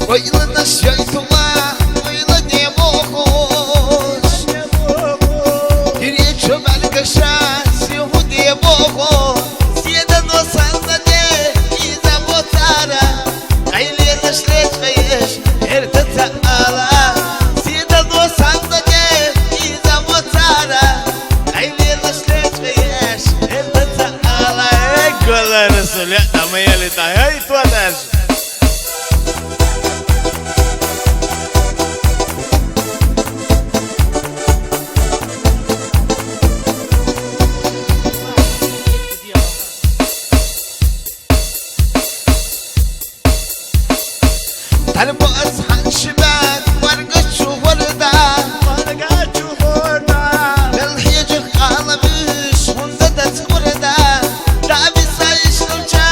Ойланаш яйтула, ойла не мохош. Диречо балгаша, сюху не мохош. Седа носан на не, и заботара. Айлена шлечкаеш, эрта таала. Седа носан на не, и заботара. Айлена шлечкаеш, эрта таала. Гола Расуля, а моя летая, ай, твадаш. Talbo azhan shibat wargachu horda Bel hiyajir qalabish hunda da tkurda Dabi sayish lucha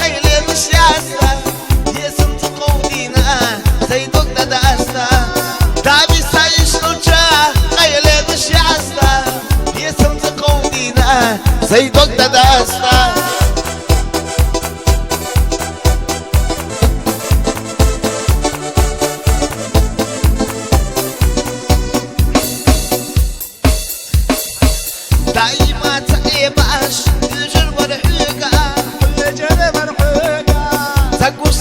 aylemiş yasta Yesim tqawdina zaydok da dasta Dabi sayish lucha aylemiş yasta Yesim tqawdina zaydok da dasta دايما تعيباش الجر مرحوقة الجر مرحوقة تقوش